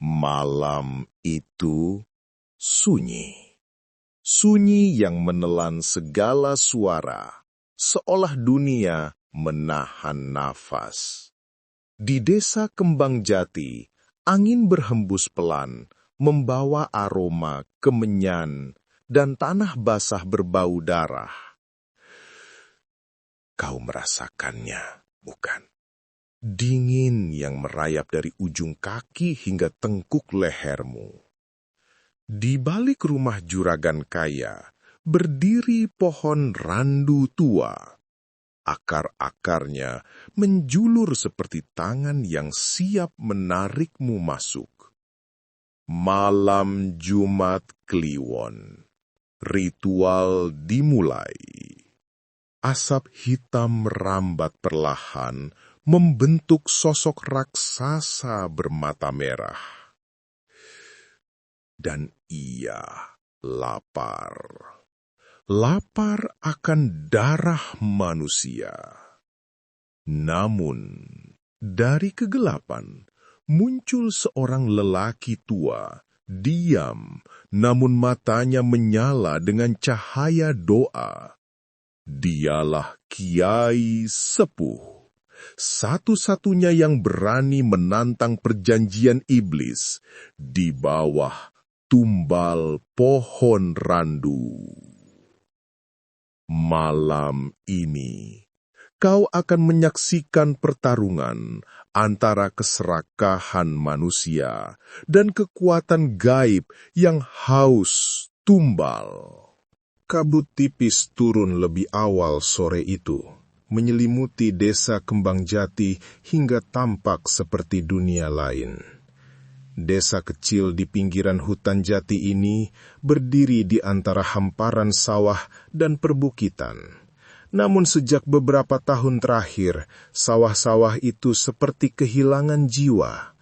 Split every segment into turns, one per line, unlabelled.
Malam itu sunyi. Sunyi yang menelan segala suara, seolah dunia menahan nafas. Di desa Kembang Jati, angin berhembus pelan, membawa aroma kemenyan dan tanah basah berbau darah. Kau merasakannya, bukan? Dingin yang merayap dari ujung kaki hingga tengkuk lehermu. Di balik rumah juragan kaya, berdiri pohon randu tua. Akar-akarnya menjulur seperti tangan yang siap menarikmu masuk. Malam Jumat Kliwon, ritual dimulai. Asap hitam merambat perlahan, membentuk sosok raksasa bermata merah. Dan ia lapar. Lapar akan darah manusia. Namun, dari kegelapan, muncul seorang lelaki tua, diam, namun matanya menyala dengan cahaya doa. Dialah Kiai Sepuh, satu-satunya yang berani menantang perjanjian iblis di bawah tumbal pohon randu. Malam ini, kau akan menyaksikan pertarungan antara keserakahan manusia dan kekuatan gaib yang haus tumbal. Kabut tipis turun lebih awal sore itu, menyelimuti desa Kembang Jati hingga tampak seperti dunia lain. Desa kecil di pinggiran hutan jati ini berdiri di antara hamparan sawah dan perbukitan. Namun sejak beberapa tahun terakhir, sawah-sawah itu seperti kehilangan jiwa.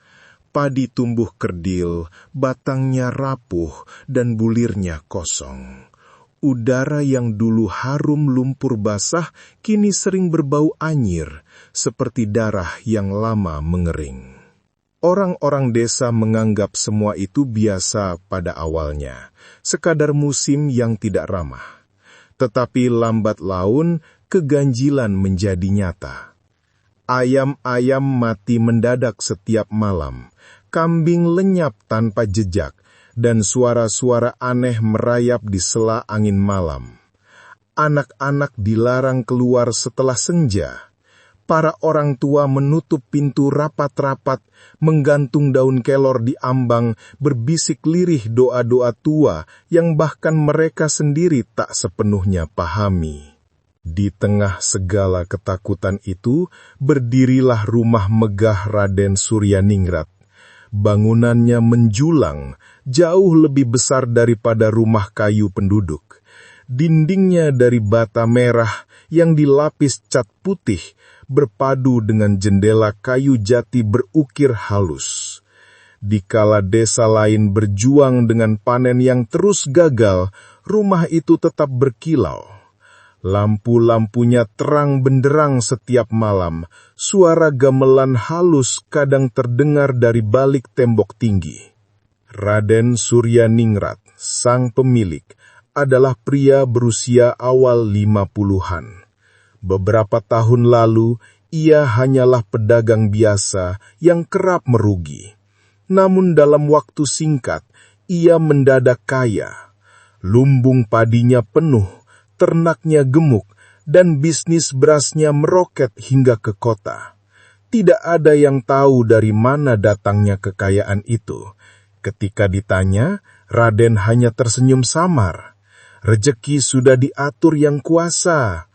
Padi tumbuh kerdil, batangnya rapuh, dan bulirnya kosong. Udara yang dulu harum lumpur basah kini sering berbau anyir, seperti darah yang lama mengering. Orang-orang desa menganggap semua itu biasa pada awalnya, sekadar musim yang tidak ramah. Tetapi lambat laun, keganjilan menjadi nyata. Ayam-ayam mati mendadak setiap malam, kambing lenyap tanpa jejak, dan suara-suara aneh merayap di sela angin malam. Anak-anak dilarang keluar setelah senja. Para orang tua menutup pintu rapat-rapat, menggantung daun kelor di ambang, berbisik lirih doa-doa tua yang bahkan mereka sendiri tak sepenuhnya pahami. Di tengah segala ketakutan itu, berdirilah rumah megah Raden Suryaningrat. Bangunannya menjulang, jauh lebih besar daripada rumah kayu penduduk. Dindingnya dari bata merah yang dilapis cat putih, berpadu dengan jendela kayu jati berukir halus. Dikala desa lain berjuang dengan panen yang terus gagal, rumah itu tetap berkilau. Lampu-lampunya terang benderang setiap malam, suara gamelan halus kadang terdengar dari balik tembok tinggi. Raden Suryaningrat, sang pemilik, adalah pria berusia awal 50-an. Beberapa tahun lalu, ia hanyalah pedagang biasa yang kerap merugi. Namun dalam waktu singkat, ia mendadak kaya. Lumbung padinya penuh, ternaknya gemuk, dan bisnis berasnya meroket hingga ke kota. Tidak ada yang tahu dari mana datangnya kekayaan itu. Ketika ditanya, Raden hanya tersenyum samar. Rejeki sudah diatur yang kuasa.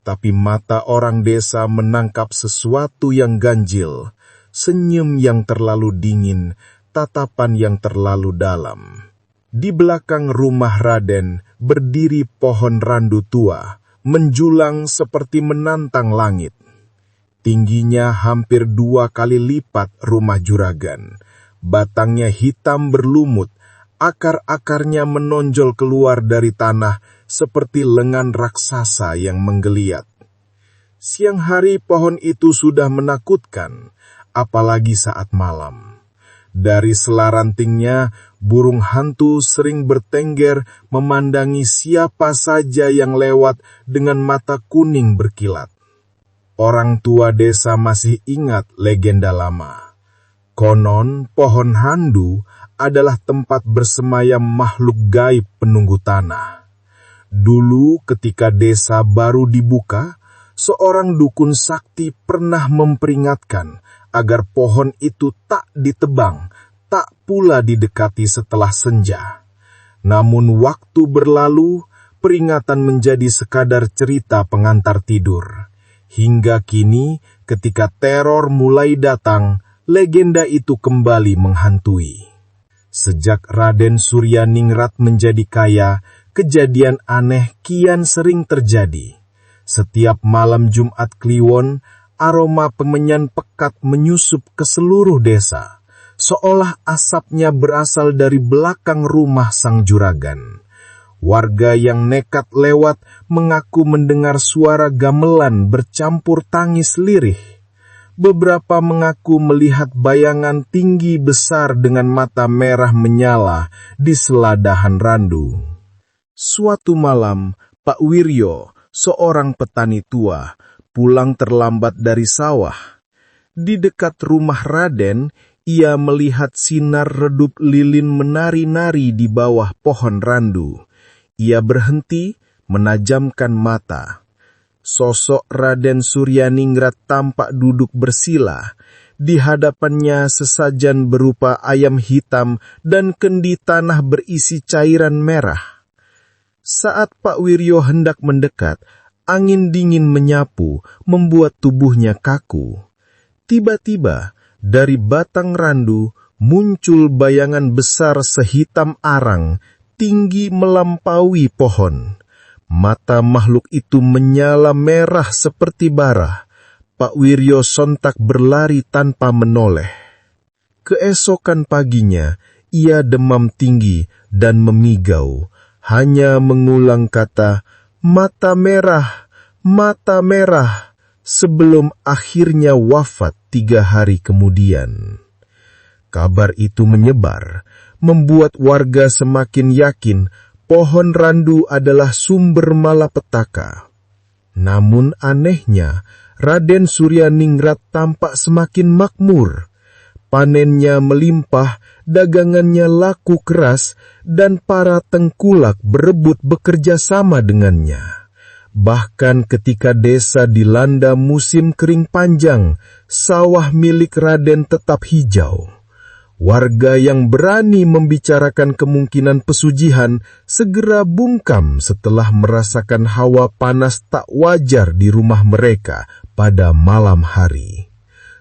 Tapi mata orang desa menangkap sesuatu yang ganjil. Senyum yang terlalu dingin, tatapan yang terlalu dalam. Di belakang rumah Raden berdiri pohon randu tua, menjulang seperti menantang langit. Tingginya hampir 2 kali lipat rumah juragan. Batangnya hitam berlumut, akar-akarnya menonjol keluar dari tanah seperti lengan raksasa yang menggeliat. Siang hari pohon itu sudah menakutkan, apalagi saat malam. Dari selarantingnya, burung hantu sering bertengger memandangi siapa saja yang lewat dengan mata kuning berkilat. Orang tua desa masih ingat legenda lama. Konon, pohon handu adalah tempat bersemayam makhluk gaib penunggu tanah. Dulu ketika desa baru dibuka, seorang dukun sakti pernah memperingatkan agar pohon itu tak ditebang, tak pula didekati setelah senja. Namun waktu berlalu, peringatan menjadi sekadar cerita pengantar tidur. Hingga kini, ketika teror mulai datang, legenda itu kembali menghantui. Sejak Raden Suryaningrat menjadi kaya, kejadian aneh kian sering terjadi. Setiap malam Jumat Kliwon, aroma pemenyan pekat menyusup ke seluruh desa, seolah asapnya berasal dari belakang rumah sang juragan. Warga yang nekat lewat mengaku mendengar suara gamelan bercampur tangis lirih. Beberapa mengaku melihat bayangan tinggi besar dengan mata merah menyala di seladahan randu. Suatu malam, Pak Wiryo, seorang petani tua, pulang terlambat dari sawah. Di dekat rumah Raden, ia melihat sinar redup lilin menari-nari di bawah pohon randu. Ia berhenti, menajamkan mata. Sosok Raden Suryaningrat tampak duduk bersila. Di hadapannya sesajen berupa ayam hitam dan kendi tanah berisi cairan merah. Saat Pak Wiryo hendak mendekat, angin dingin menyapu, membuat tubuhnya kaku. Tiba-tiba, dari batang randu muncul bayangan besar sehitam arang, tinggi melampaui pohon. Mata makhluk itu menyala merah seperti bara. Pak Wiryo sontak berlari tanpa menoleh. Keesokan paginya, ia demam tinggi dan memigau, hanya mengulang kata, "Mata merah, mata merah," sebelum akhirnya wafat 3 hari kemudian. Kabar itu menyebar, membuat warga semakin yakin pohon randu adalah sumber malapetaka. Namun anehnya, Raden Suryaningrat tampak semakin makmur. Panennya melimpah, dagangannya laku keras, dan para tengkulak berebut bekerja sama dengannya. Bahkan ketika desa dilanda musim kering panjang, sawah milik Raden tetap hijau. Warga yang berani membicarakan kemungkinan pesugihan segera bungkam setelah merasakan hawa panas tak wajar di rumah mereka pada malam hari.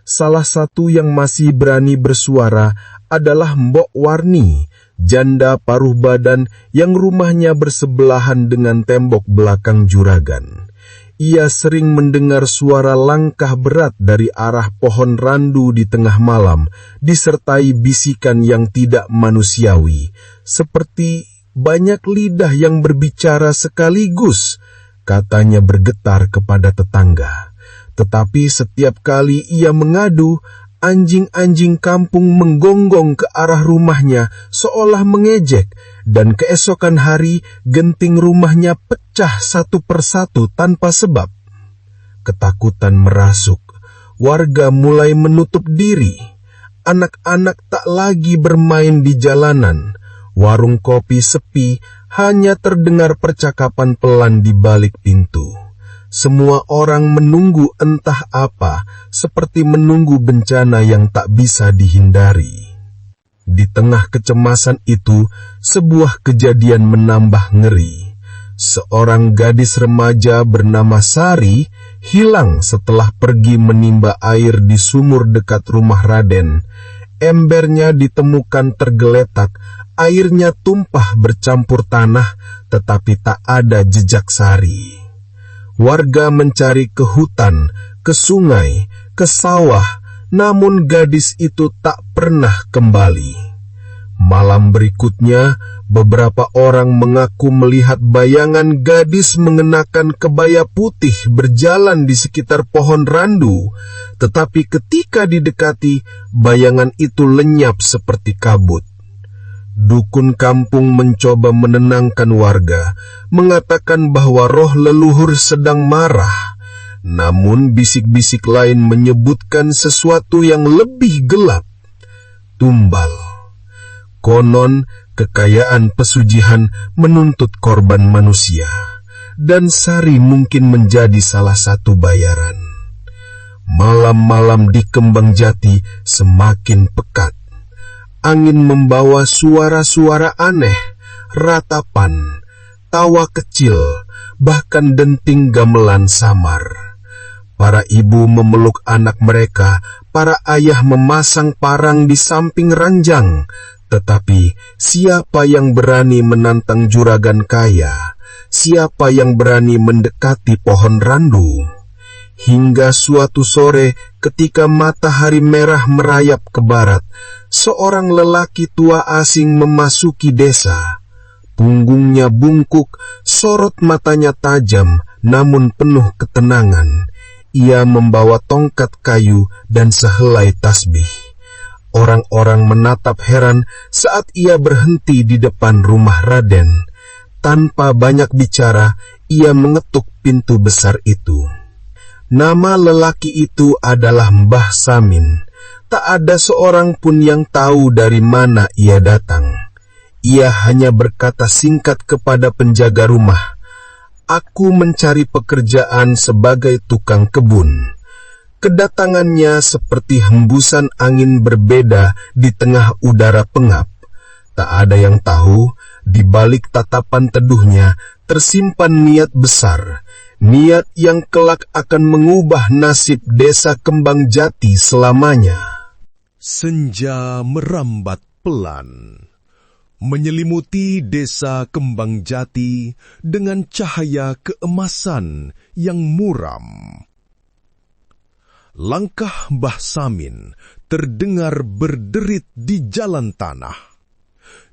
Salah satu yang masih berani bersuara adalah Mbok Warni, janda paruh badan yang rumahnya bersebelahan dengan tembok belakang juragan. Ia sering mendengar suara langkah berat dari arah pohon randu di tengah malam, disertai bisikan yang tidak manusiawi, seperti banyak lidah yang berbicara sekaligus. Katanya bergetar kepada tetangga. Tetapi setiap kali ia mengadu, anjing-anjing kampung menggonggong ke arah rumahnya seolah mengejek, dan keesokan hari genting rumahnya pecah satu persatu tanpa sebab. Ketakutan merasuk, warga mulai menutup diri. Anak-anak tak lagi bermain di jalanan, warung kopi sepi, hanya terdengar percakapan pelan di balik pintu. Semua orang menunggu entah apa, seperti menunggu bencana yang tak bisa dihindari. Di tengah kecemasan itu, sebuah kejadian menambah ngeri. Seorang gadis remaja bernama Sari hilang setelah pergi menimba air di sumur dekat rumah Raden. Embernya ditemukan tergeletak, airnya tumpah bercampur tanah, tetapi tak ada jejak Sari. Warga mencari ke hutan, ke sungai, ke sawah, namun gadis itu tak pernah kembali.
Malam berikutnya, beberapa orang mengaku melihat bayangan gadis mengenakan kebaya putih berjalan di sekitar pohon randu, tetapi ketika didekati, bayangan itu lenyap seperti kabut. Dukun kampung mencoba menenangkan warga, mengatakan bahwa roh leluhur sedang marah. Namun bisik-bisik lain menyebutkan sesuatu yang lebih gelap. Tumbal. Konon, kekayaan pesugihan menuntut korban manusia, dan Sari mungkin menjadi salah satu bayaran. Malam-malam di Kembang Jati semakin pekat. Angin membawa suara-suara aneh, ratapan, tawa kecil, bahkan denting gamelan samar. Para ibu memeluk anak mereka, para ayah memasang parang di samping ranjang. Tetapi siapa yang berani menantang juragan kaya? Siapa yang berani mendekati pohon randu? Hingga suatu sore ketika matahari merah merayap ke barat, seorang lelaki tua asing memasuki desa. Punggungnya bungkuk, sorot matanya tajam, namun penuh ketenangan. Ia membawa tongkat kayu dan sehelai tasbih. Orang-orang menatap heran saat ia berhenti di depan rumah Raden. Tanpa banyak bicara, ia mengetuk pintu besar itu. Nama lelaki itu adalah Mbah Samin. Tak ada seorang pun yang tahu dari mana ia datang. Ia hanya berkata singkat kepada penjaga rumah, "Aku mencari pekerjaan sebagai tukang kebun." Kedatangannya seperti hembusan angin berbeda di tengah udara pengap. Tak ada yang tahu, di balik tatapan teduhnya tersimpan niat besar, niat yang kelak akan mengubah nasib desa Kembang Jati selamanya.
Senja merambat pelan, menyelimuti desa Kembang Jati dengan cahaya keemasan yang muram. Langkah Mbah Samin terdengar berderit di jalan tanah,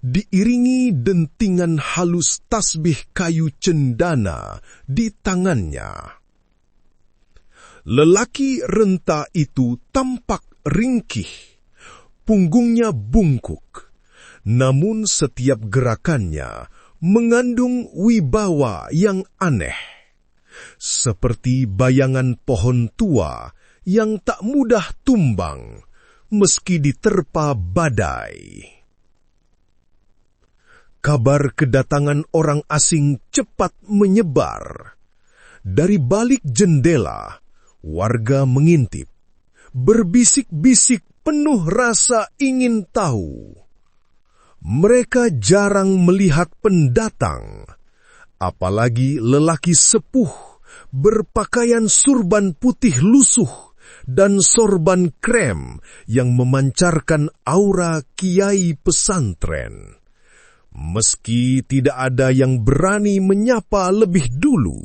diiringi dentingan halus tasbih kayu cendana di tangannya. Lelaki renta itu tampak ringkih, punggungnya bungkuk, namun setiap gerakannya mengandung wibawa yang aneh, seperti bayangan pohon tua yang tak mudah tumbang meski diterpa badai. Kabar kedatangan orang asing cepat menyebar. Dari balik jendela, warga mengintip, berbisik-bisik penuh rasa ingin tahu. Mereka jarang melihat pendatang, apalagi lelaki sepuh berpakaian surban putih lusuh dan sorban krem yang memancarkan aura kiai pesantren. Meski tidak ada yang berani menyapa lebih dulu,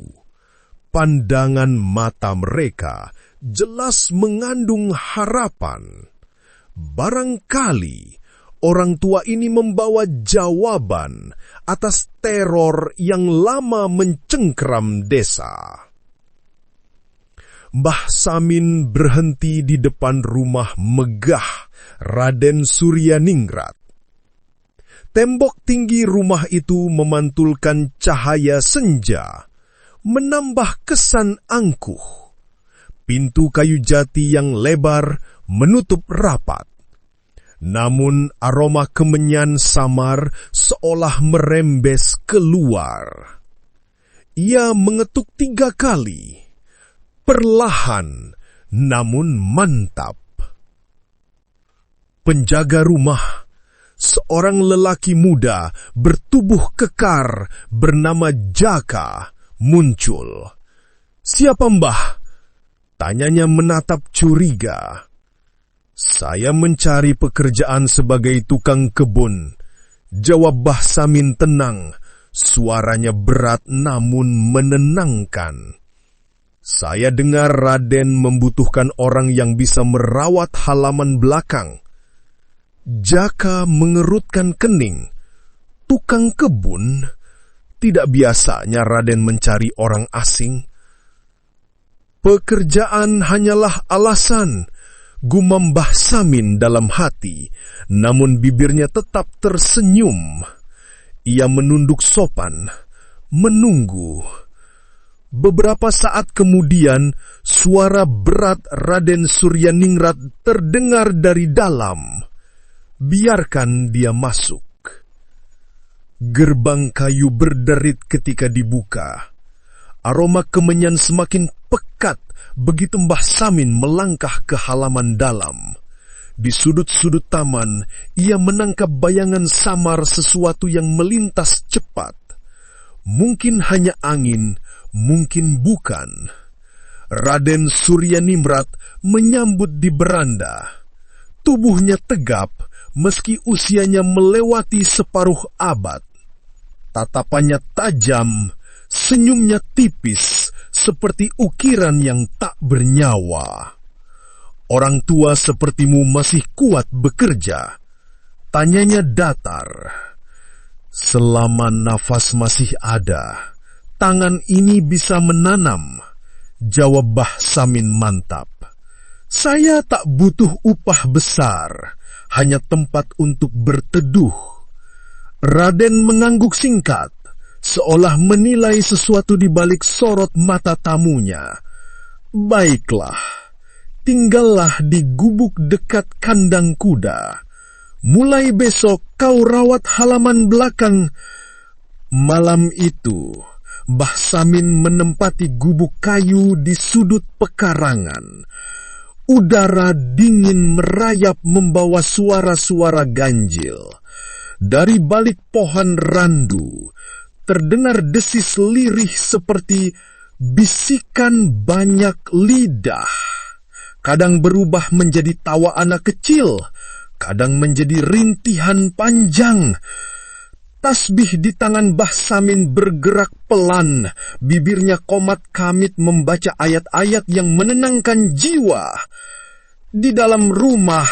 pandangan mata mereka jelas mengandung harapan. Barangkali orang tua ini membawa jawaban atas teror yang lama mencengkeram desa. Mbah Samin berhenti di depan rumah megah Raden Suryaningrat. Tembok tinggi rumah itu memantulkan cahaya senja, menambah kesan angkuh. Pintu kayu jati yang lebar menutup rapat. Namun aroma kemenyan samar seolah merembes keluar. Ia mengetuk 3 kali. Perlahan, namun mantap. Penjaga rumah, seorang lelaki muda bertubuh kekar bernama Jaka, muncul. "Siapa Mbah?" tanyanya menatap curiga. "Saya mencari pekerjaan sebagai tukang kebun," jawab Mbah Samin tenang, suaranya berat namun menenangkan. "Saya dengar Raden membutuhkan orang yang bisa merawat halaman belakang. Jaka mengerutkan kening. Tukang kebun, tidak biasanya Raden mencari orang asing. Pekerjaan hanyalah alasan, gumam Mbah Samin dalam hati, namun bibirnya tetap tersenyum. Ia menunduk sopan, menunggu. Beberapa saat kemudian, suara berat Raden Suryaningrat terdengar dari dalam. Biarkan dia masuk. Gerbang kayu berderit ketika dibuka. Aroma kemenyan semakin pekat begitu Mbah Samin melangkah ke halaman dalam. Di sudut-sudut taman, ia menangkap bayangan samar sesuatu yang melintas cepat. Mungkin hanya angin, mungkin bukan. Raden Suryaningrat menyambut di beranda. Tubuhnya tegap meski usianya melewati separuh abad. Tatapannya tajam, senyumnya tipis seperti ukiran yang tak bernyawa. Orang tua sepertimu masih kuat bekerja? Tanyanya datar. Selama nafas masih ada, tangan ini bisa menanam, jawab Mbah Samin mantap. Saya tak butuh upah besar, hanya tempat untuk berteduh. Raden mengangguk singkat, seolah menilai sesuatu di balik sorot mata tamunya. Baiklah, tinggallah di gubuk dekat kandang kuda. Mulai besok kau rawat halaman belakang. Malam itu, Mbah Samin menempati gubuk kayu di sudut pekarangan. Udara dingin merayap membawa suara-suara ganjil. Dari balik pohon randu, terdengar desis lirih seperti bisikan banyak lidah. Kadang berubah menjadi tawa anak kecil, kadang menjadi rintihan panjang. Tasbih di tangan Mbah Samin bergerak pelan, bibirnya komat kamit membaca ayat-ayat yang menenangkan jiwa. Di dalam rumah,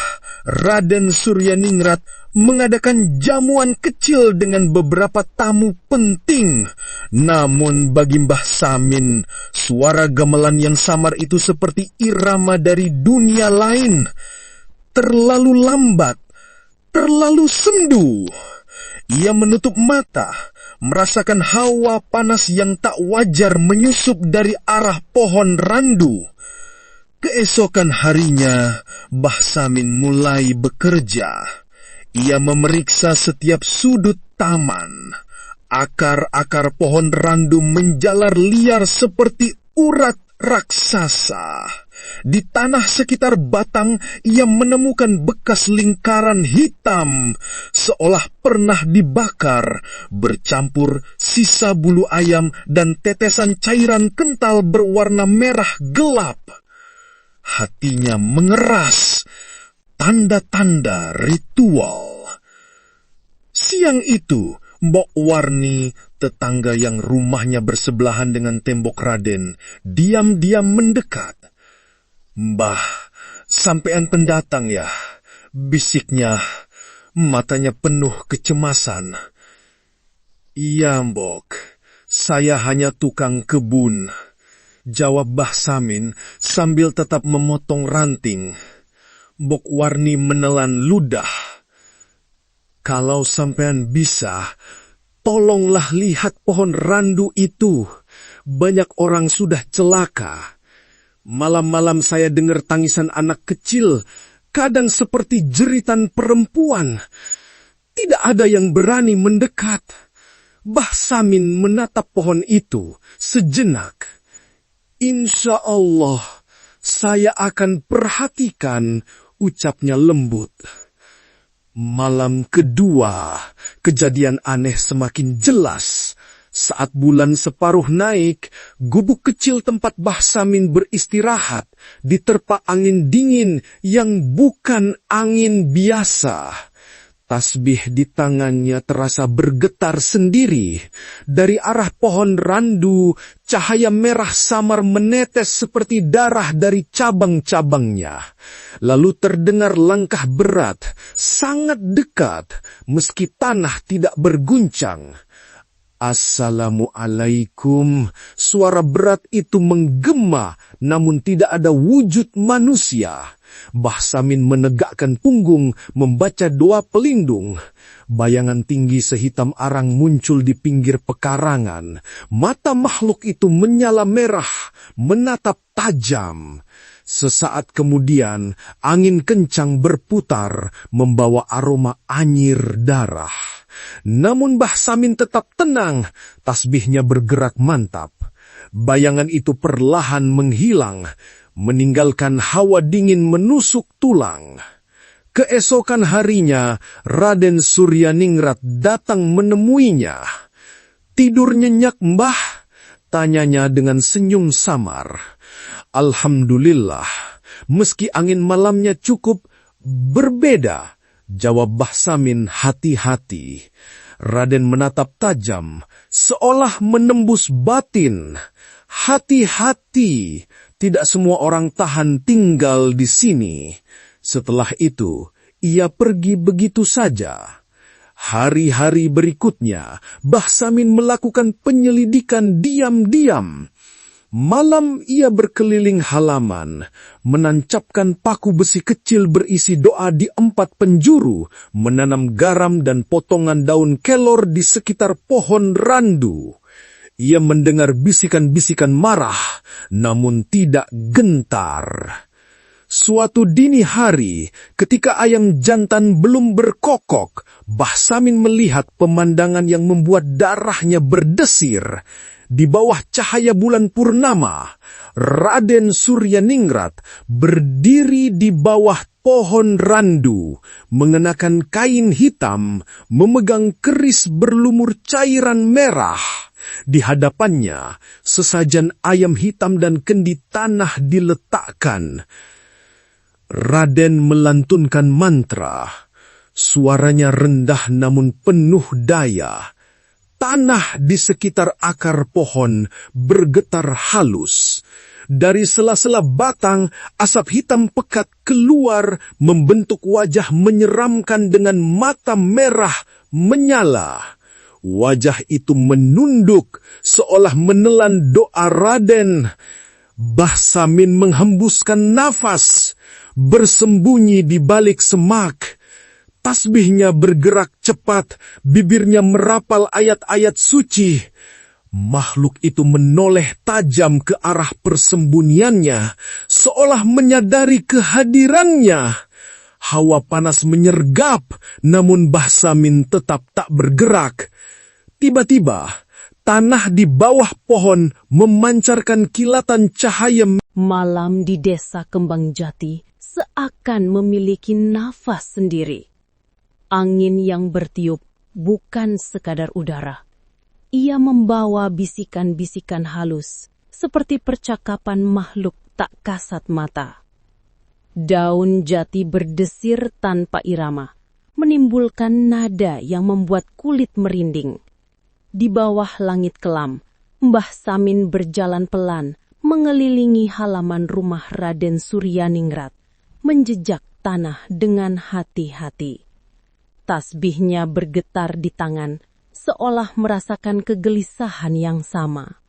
Raden Suryaningrat mengadakan jamuan kecil dengan beberapa tamu penting. Namun bagi Mbah Samin, suara gamelan yang samar itu seperti irama dari dunia lain. Terlalu lambat, terlalu sendu. Ia menutup mata, merasakan hawa panas yang tak wajar menyusup dari arah pohon randu. Keesokan harinya, Mbah Samin mulai bekerja. Ia memeriksa setiap sudut taman. Akar-akar pohon randu menjalar liar seperti urat raksasa. Di tanah sekitar batang, ia menemukan bekas lingkaran hitam, seolah pernah dibakar, bercampur sisa bulu ayam dan tetesan cairan kental berwarna merah gelap. Hatinya mengeras, tanda-tanda ritual. Siang itu, Mbok Warni, tetangga yang rumahnya bersebelahan dengan tembok Raden, diam-diam mendekat. Mbah, sampean pendatang ya, bisiknya, matanya penuh kecemasan. Iya, Mbok, saya hanya tukang kebun, jawab Mbah Samin sambil tetap memotong ranting. Mbok Warni menelan ludah. Kalau sampean bisa, tolonglah lihat pohon randu itu. Banyak orang sudah celaka. Malam-malam saya dengar tangisan anak kecil, kadang seperti jeritan perempuan. Tidak ada yang berani mendekat. Mbah Samin menatap pohon itu sejenak. Insya Allah, saya akan perhatikan, ucapnya lembut. Malam kedua, kejadian aneh semakin jelas. Saat bulan separuh naik, gubuk kecil tempat Mbah Samin beristirahat diterpa angin dingin yang bukan angin biasa.
Tasbih di tangannya terasa bergetar sendiri. Dari arah pohon randu, cahaya merah samar menetes seperti darah dari cabang-cabangnya. Lalu terdengar langkah berat, sangat dekat, meski tanah tidak berguncang. Assalamualaikum. Suara berat itu menggema, namun tidak ada wujud manusia. Mbah Samin menegakkan punggung, membaca doa pelindung. Bayangan tinggi sehitam arang muncul di pinggir pekarangan. Mata makhluk itu menyala merah, menatap tajam. Sesaat kemudian, angin kencang berputar, membawa aroma anyir darah. Namun Mbah Samin tetap tenang, tasbihnya bergerak mantap. Bayangan itu perlahan menghilang, meninggalkan hawa dingin menusuk tulang. Keesokan harinya, Raden Suryaningrat datang menemuinya. "Tidur nyenyak, Mbah?" tanyanya dengan senyum samar. "Alhamdulillah, meski angin malamnya cukup berbeda," jawab Mbah Samin hati-hati. Raden menatap tajam, seolah menembus batin. "Hati-hati, tidak semua orang tahan tinggal di sini." Setelah itu, ia pergi begitu saja. Hari-hari berikutnya, Mbah Samin melakukan penyelidikan diam-diam. Malam ia berkeliling halaman, menancapkan paku besi kecil berisi doa di 4 penjuru, menanam garam dan potongan daun kelor di sekitar pohon randu. Ia mendengar bisikan-bisikan marah, namun tidak gentar. Suatu dini hari, ketika ayam jantan belum berkokok, Mbah Samin melihat pemandangan yang membuat darahnya berdesir. Di bawah cahaya bulan purnama, Raden Suryaningrat berdiri di bawah pohon randu, mengenakan kain hitam, memegang keris berlumur cairan merah. Di hadapannya, sesajen ayam hitam dan kendi tanah diletakkan. Raden melantunkan mantra. Suaranya rendah namun penuh daya. Tanah di sekitar akar pohon bergetar halus. Dari sela-sela batang, asap hitam pekat keluar membentuk wajah menyeramkan dengan mata merah menyala. Wajah itu menunduk seolah menelan doa Raden. Mbah Samin menghembuskan nafas, bersembunyi di balik semak. Tasbihnya bergerak cepat, bibirnya merapal ayat-ayat suci. Makhluk itu menoleh tajam ke arah persembunyiannya, seolah menyadari kehadirannya. Hawa panas menyergap, namun Mbah Samin tetap tak bergerak. Tiba-tiba, tanah di bawah pohon memancarkan kilatan cahaya.
Malam di desa Kembang Jati seakan memiliki nafas sendiri. Angin yang bertiup bukan sekadar udara. Ia membawa bisikan-bisikan halus, seperti percakapan makhluk tak kasat mata. Daun jati berdesir tanpa irama, menimbulkan nada yang membuat kulit merinding. Di bawah langit kelam, Mbah Samin berjalan pelan, mengelilingi halaman rumah Raden Suryaningrat, menjejak tanah dengan hati-hati. Tasbihnya bergetar di tangan, seolah merasakan kegelisahan yang sama.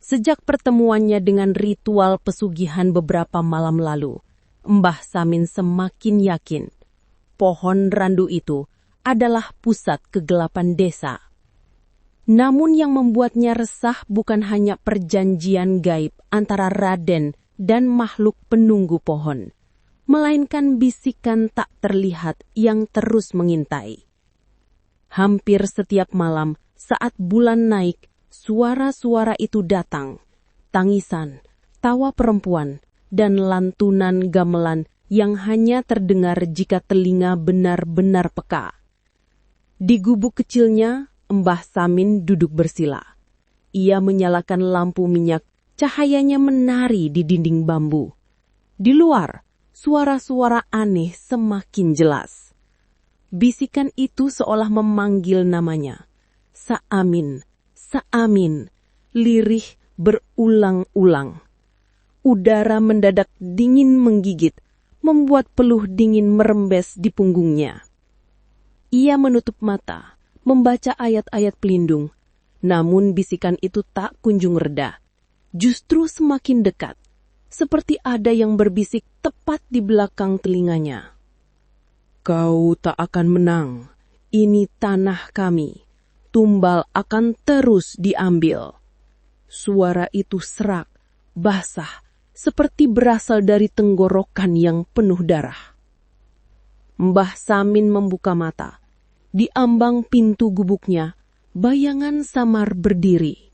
Sejak pertemuannya dengan ritual pesugihan beberapa malam lalu, Mbah Samin semakin yakin pohon randu itu adalah pusat kegelapan desa. Namun yang membuatnya resah bukan hanya perjanjian gaib antara Raden dan makhluk penunggu pohon, melainkan bisikan tak terlihat yang terus mengintai. Hampir setiap malam saat bulan naik, suara-suara itu datang. Tangisan, tawa perempuan, dan lantunan gamelan yang hanya terdengar jika telinga benar-benar peka. Di gubuk kecilnya, Mbah Samin duduk bersila. Ia menyalakan lampu minyak, cahayanya menari di dinding bambu. Di luar, suara-suara aneh semakin jelas. Bisikan itu seolah memanggil namanya. Sa'amin, Sa'amin, lirih berulang-ulang. Udara mendadak dingin menggigit, membuat peluh dingin merembes di punggungnya. Ia menutup mata, membaca ayat-ayat pelindung, namun bisikan itu tak kunjung reda. Justru semakin dekat, seperti ada yang berbisik tepat di belakang telinganya. Kau tak akan menang, ini tanah kami, tumbal akan terus diambil. Suara itu serak, basah, seperti berasal dari tenggorokan yang penuh darah. Mbah Samin membuka mata. Di ambang pintu gubuknya, bayangan samar berdiri.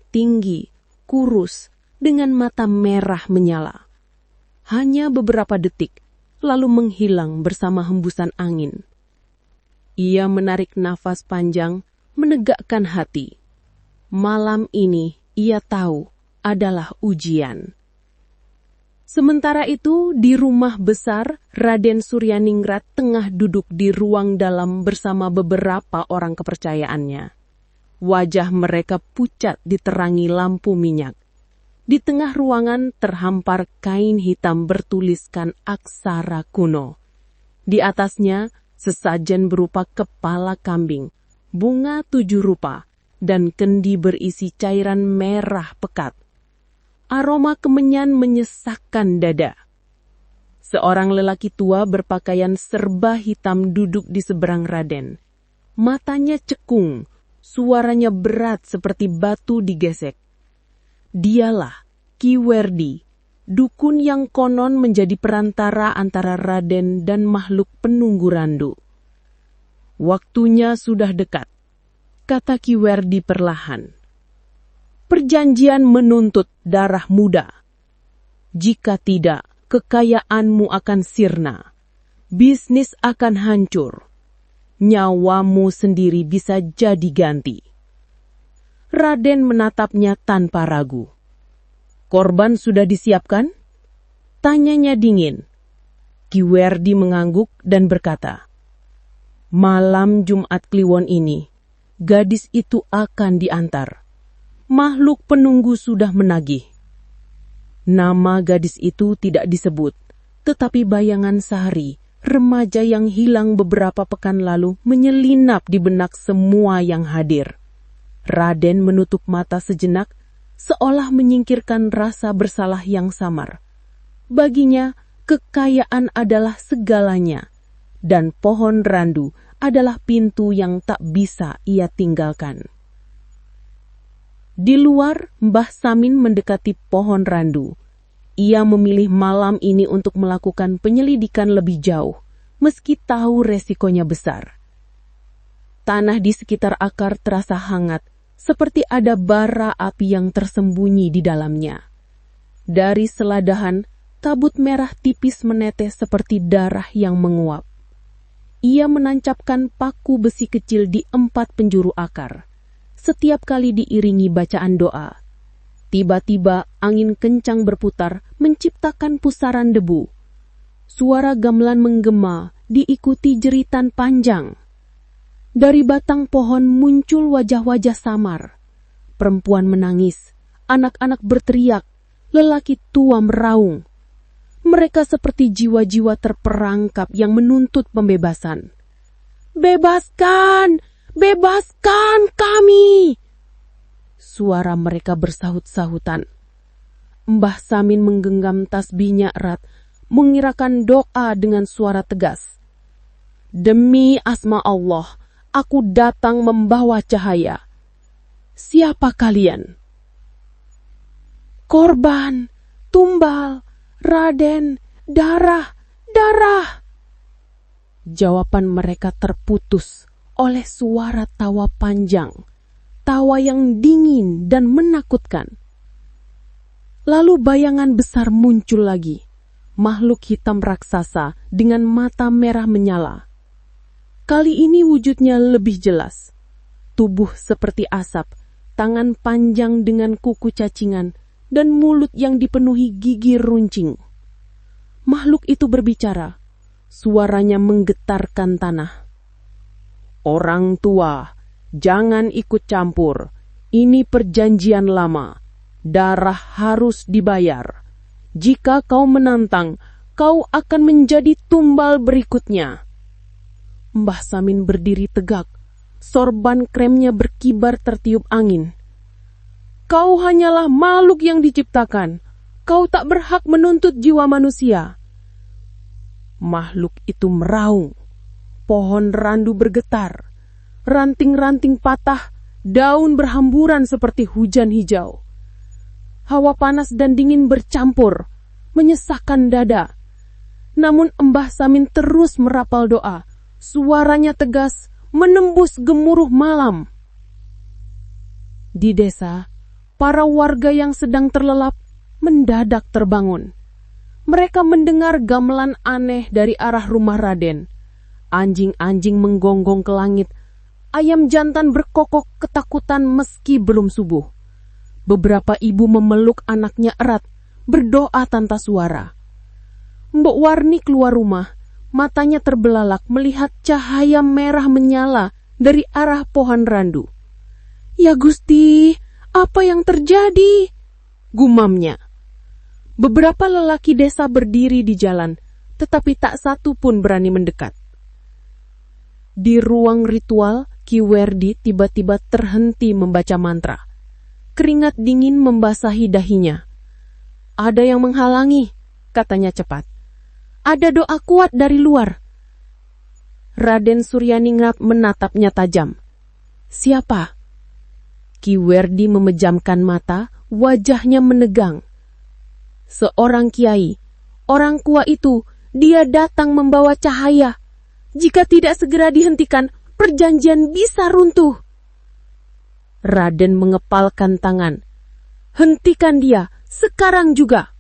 Tinggi, kurus, dengan mata merah menyala. Hanya beberapa detik, lalu menghilang bersama hembusan angin. Ia menarik nafas panjang, menegakkan hati. Malam ini, ia tahu, adalah ujian. Sementara itu, di rumah besar, Raden Suryaningrat tengah duduk di ruang dalam bersama beberapa orang kepercayaannya. Wajah mereka pucat diterangi lampu minyak. Di tengah ruangan terhampar kain hitam bertuliskan aksara kuno. Di atasnya, sesajen berupa kepala kambing, bunga 7 rupa, dan kendi berisi cairan merah pekat. Aroma kemenyan menyesakkan dada. Seorang lelaki tua berpakaian serba hitam duduk di seberang Raden. Matanya cekung, suaranya berat seperti batu digesek. Dialah Ki Werdi, dukun yang konon menjadi perantara antara Raden dan makhluk penunggu randu. Waktunya sudah dekat, kata Ki Werdi perlahan. Perjanjian menuntut darah muda. Jika tidak, kekayaanmu akan sirna. Bisnis akan hancur. Nyawamu sendiri bisa jadi ganti. Raden menatapnya tanpa ragu. Korban sudah disiapkan? Tanyanya dingin. Ki Werdi mengangguk dan berkata, malam Jumat Kliwon ini, gadis itu akan diantar. Makhluk penunggu sudah menagih. Nama gadis itu tidak disebut, tetapi bayangan Sari, remaja yang hilang beberapa pekan lalu, menyelinap di benak semua yang hadir. Raden menutup mata sejenak, seolah menyingkirkan rasa bersalah yang samar. Baginya, kekayaan adalah segalanya, dan pohon randu adalah pintu yang tak bisa ia tinggalkan. Di luar, Mbah Samin mendekati pohon randu. Ia memilih malam ini untuk melakukan penyelidikan lebih jauh, meski tahu resikonya besar. Tanah di sekitar akar terasa hangat, seperti ada bara api yang tersembunyi di dalamnya. Dari seladahan, kabut merah tipis menetes seperti darah yang menguap. Ia menancapkan paku besi kecil di 4 penjuru akar. Setiap kali diiringi bacaan doa. Tiba-tiba angin kencang berputar, menciptakan pusaran debu. Suara gamelan menggema, diikuti jeritan panjang. Dari batang pohon muncul wajah-wajah samar. Perempuan menangis, anak-anak berteriak, lelaki tua meraung. Mereka seperti jiwa-jiwa terperangkap yang menuntut pembebasan. Bebaskan! Bebaskan kami! Suara mereka bersahut-sahutan. Mbah Samin menggenggam tasbihnya erat, mengirakan doa dengan suara tegas. Demi asma Allah, aku datang membawa cahaya. Siapa kalian? Korban, tumbal, Raden, darah, darah. Jawaban mereka terputus oleh suara tawa panjang, tawa yang dingin dan menakutkan. Lalu bayangan besar muncul lagi, makhluk hitam raksasa dengan mata merah menyala. Kali ini wujudnya lebih jelas. Tubuh seperti asap, tangan panjang dengan kuku cacingan, dan mulut yang dipenuhi gigi runcing. Makhluk itu berbicara. Suaranya menggetarkan tanah.
Orang tua, jangan ikut campur. Ini perjanjian lama. Darah harus dibayar. Jika kau menantang, kau akan menjadi tumbal berikutnya. Mbah Samin berdiri tegak. Sorban kremnya berkibar tertiup angin. Kau hanyalah makhluk yang diciptakan. Kau tak berhak menuntut jiwa manusia. Makhluk itu meraung. Pohon randu bergetar. Ranting-ranting patah, daun berhamburan seperti hujan hijau. Hawa panas dan dingin bercampur, menyesakkan dada. Namun Mbah Samin terus merapal doa. Suaranya tegas, menembus gemuruh malam. Di desa, para warga yang sedang terlelap mendadak terbangun. Mereka mendengar gamelan aneh dari arah rumah Raden. Anjing-anjing menggonggong ke langit. Ayam jantan berkokok ketakutan meski belum subuh. Beberapa ibu memeluk anaknya erat, berdoa tanpa suara. Mbok Warni keluar rumah, matanya terbelalak melihat cahaya merah menyala dari arah pohon randu. "Ya Gusti, apa yang terjadi?" gumamnya. Beberapa lelaki desa berdiri di jalan, tetapi tak satu pun berani mendekat. Di ruang ritual, Ki Werdi tiba-tiba terhenti membaca mantra. Keringat dingin membasahi dahinya. "Ada yang menghalangi," katanya cepat. "Ada doa kuat dari luar." Raden Suryaningrat menatapnya tajam. "Siapa?" Ki Werdi memejamkan mata, wajahnya menegang. "Seorang kiai. Orang Kua itu, dia datang membawa cahaya. Jika tidak segera dihentikan, perjanjian bisa runtuh." Raden mengepalkan tangan. "Hentikan dia, sekarang juga."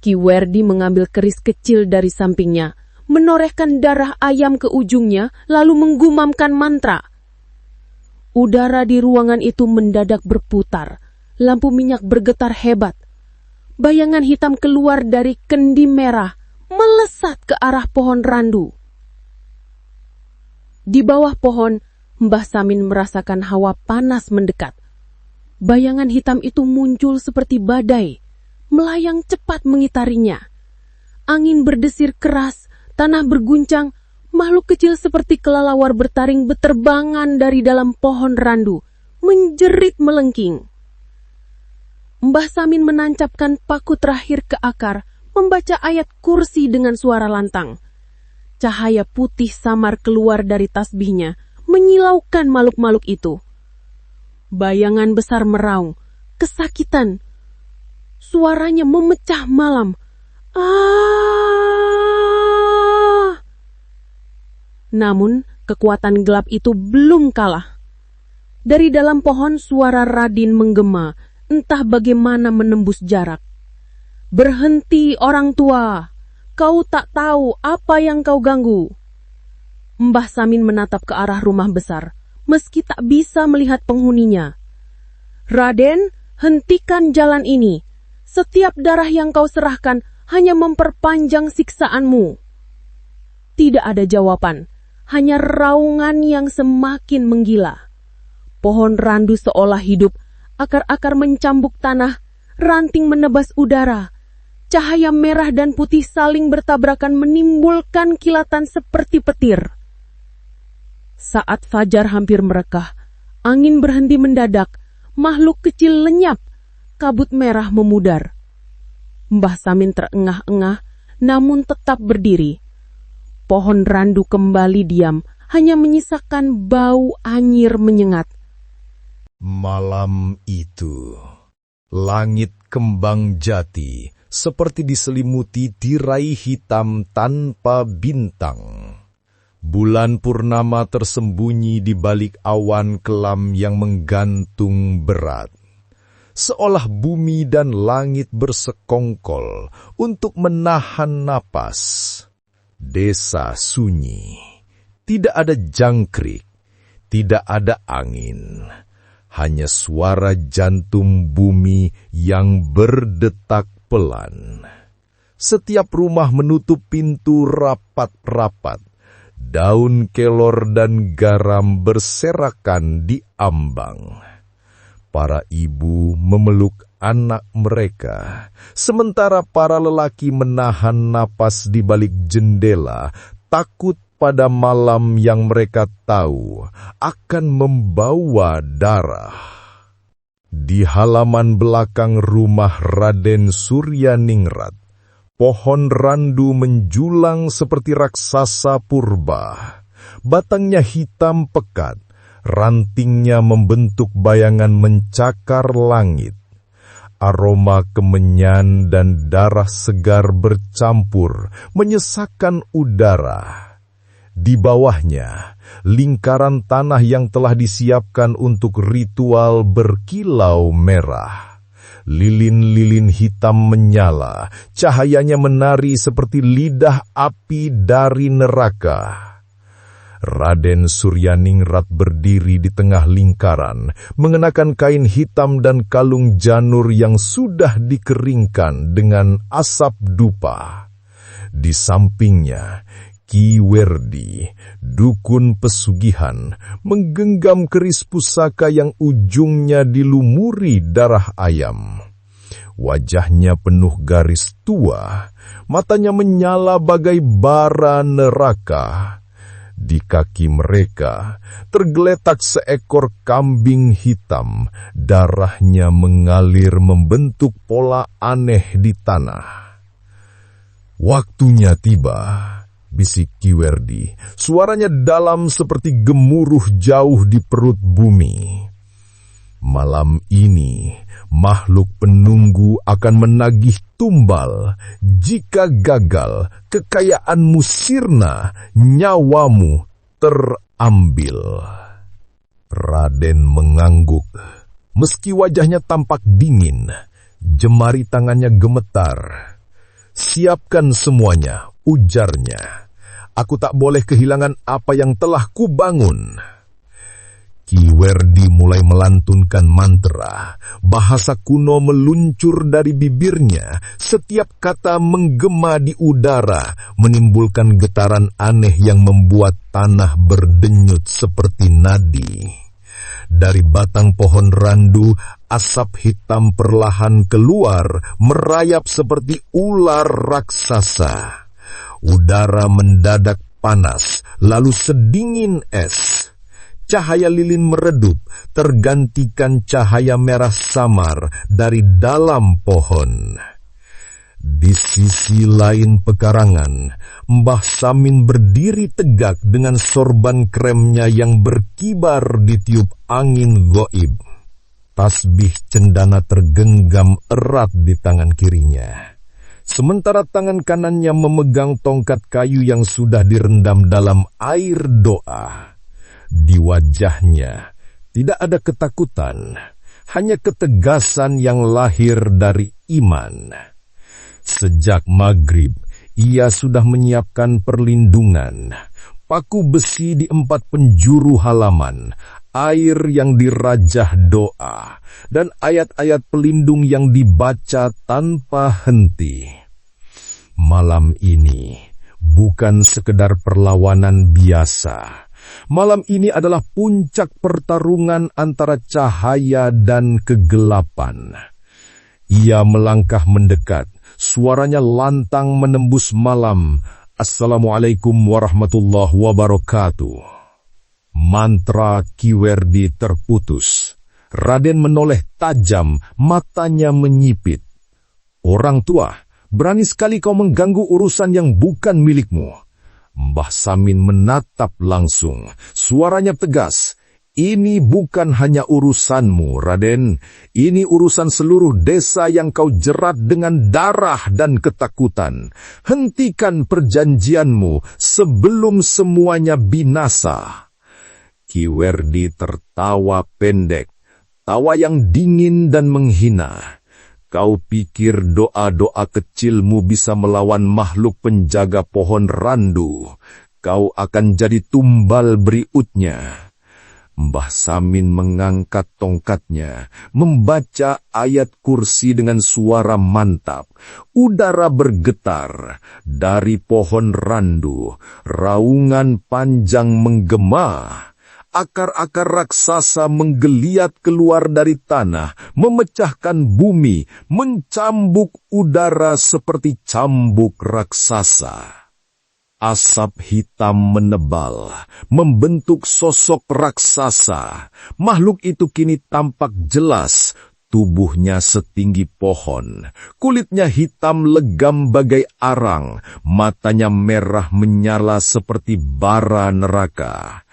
Ki Werdi mengambil keris kecil dari sampingnya, menorehkan darah ayam ke ujungnya, lalu menggumamkan mantra. Udara di ruangan itu mendadak berputar, lampu minyak bergetar hebat. Bayangan hitam keluar dari kendi merah, melesat ke arah pohon randu. Di bawah pohon, Mbah Samin merasakan hawa panas mendekat. Bayangan hitam itu muncul seperti badai, melayang cepat mengitarinya. Angin berdesir keras, tanah berguncang, makhluk kecil seperti kelelawar bertaring beterbangan dari dalam pohon randu, menjerit melengking. Mbah Samin menancapkan paku terakhir ke akar, membaca ayat kursi dengan suara lantang. Cahaya putih samar keluar dari tasbihnya, menyilaukan makhluk-makhluk itu. Bayangan besar meraung, kesakitan. Suaranya memecah malam. "Ah!" Namun, kekuatan gelap itu belum kalah. Dari dalam pohon suara Radin menggema, entah bagaimana menembus jarak. "Berhenti orang tua, kau tak tahu apa yang kau ganggu." Mbah Samin menatap ke arah rumah besar, meski tak bisa melihat penghuninya. "Raden, hentikan jalan ini. Setiap darah yang kau serahkan hanya memperpanjang siksaanmu." Tidak ada jawaban, hanya raungan yang semakin menggila. Pohon randu seolah hidup, akar-akar mencambuk tanah, ranting menebas udara. Cahaya merah dan putih saling bertabrakan menimbulkan kilatan seperti petir. Saat fajar hampir merekah, angin berhenti mendadak, makhluk kecil lenyap, kabut merah memudar. Mbah Samin terengah-engah, namun tetap berdiri. Pohon randu kembali diam, hanya menyisakan bau anyir menyengat.
Malam itu, langit kembang jati seperti diselimuti tirai hitam tanpa bintang. Bulan purnama tersembunyi di balik awan kelam yang menggantung berat. Seolah bumi dan langit bersekongkol untuk menahan napas. Desa sunyi, tidak ada jangkrik, tidak ada angin. Hanya suara jantung bumi yang berdetak pelan. Setiap rumah menutup pintu rapat-rapat. daun kelor dan garam berserakan di ambang. Para ibu memeluk anak mereka, sementara para lelaki menahan napas di balik jendela, takut pada malam yang mereka tahu akan membawa darah. Di halaman belakang rumah Raden Suryaningrat, pohon randu menjulang seperti raksasa purba. Batangnya hitam pekat, rantingnya membentuk bayangan mencakar langit. Aroma kemenyan dan darah segar bercampur menyesakkan udara. Di bawahnya, lingkaran tanah yang telah disiapkan untuk ritual berkilau merah. Lilin-lilin hitam menyala, cahayanya menari seperti lidah api dari neraka. Raden Suryaningrat berdiri di tengah lingkaran, mengenakan kain hitam dan kalung janur yang sudah dikeringkan dengan asap dupa. Di sampingnya, Ki Werdi, dukun pesugihan, menggenggam keris pusaka yang ujungnya dilumuri darah ayam. Wajahnya penuh garis tua, matanya menyala bagai bara neraka. Di kaki mereka tergeletak seekor kambing hitam, darahnya mengalir membentuk pola aneh di tanah. Waktunya tiba, bisik Ki Werdi, suaranya dalam seperti gemuruh jauh di perut bumi. Malam ini, makhluk penunggu akan menagih tumbal. Jika gagal, kekayaanmu sirna, nyawamu terambil. Raden mengangguk. Meski wajahnya tampak dingin, jemari tangannya gemetar. Siapkan semuanya, ujarnya. Aku tak boleh kehilangan apa yang telah kubangun. Ki Werdi mulai melantunkan mantra. Bahasa kuno meluncur dari bibirnya. Setiap kata menggema di udara, menimbulkan getaran aneh yang membuat tanah berdenyut seperti nadi. Dari batang pohon randu, asap hitam perlahan keluar, merayap seperti ular raksasa. Udara mendadak panas, lalu sedingin es. Cahaya lilin meredup, tergantikan cahaya merah samar dari dalam pohon. Di sisi lain pekarangan, Mbah Samin berdiri tegak dengan sorban kremnya yang berkibar ditiup angin goib. Tasbih cendana tergenggam erat di tangan kirinya. Sementara tangan kanannya memegang tongkat kayu yang sudah direndam dalam air doa. Di wajahnya tidak ada ketakutan, hanya ketegasan yang lahir dari iman. Sejak maghrib, ia sudah menyiapkan perlindungan, paku besi di 4 penjuru halaman, air yang dirajah doa, dan ayat-ayat pelindung yang dibaca tanpa henti. Malam ini bukan sekedar perlawanan biasa. Malam ini adalah puncak pertarungan antara cahaya dan kegelapan. Ia melangkah mendekat, suaranya lantang menembus malam. Assalamualaikum warahmatullahi wabarakatuh. Mantra Ki Werdi terputus. Raden menoleh tajam, matanya menyipit. Orang tua, berani sekali kau mengganggu urusan yang bukan milikmu. Mbah Samin menatap langsung, suaranya tegas. Ini bukan hanya urusanmu, Raden. Ini urusan seluruh desa yang kau jerat dengan darah dan ketakutan. Hentikan perjanjianmu sebelum semuanya binasa. Ki Werdi tertawa pendek, tawa yang dingin dan menghina. Kau pikir doa-doa kecilmu bisa melawan makhluk penjaga pohon randu? Kau akan jadi tumbal berikutnya.
Mbah Samin mengangkat tongkatnya, membaca ayat kursi dengan suara mantap. Udara bergetar, dari pohon randu, raungan panjang menggema. Akar-akar raksasa menggeliat keluar dari tanah, memecahkan bumi, mencambuk udara seperti cambuk raksasa. Asap hitam menebal, membentuk sosok raksasa. Makhluk itu kini tampak jelas, tubuhnya setinggi pohon, kulitnya hitam legam bagai arang, matanya merah menyala seperti bara neraka.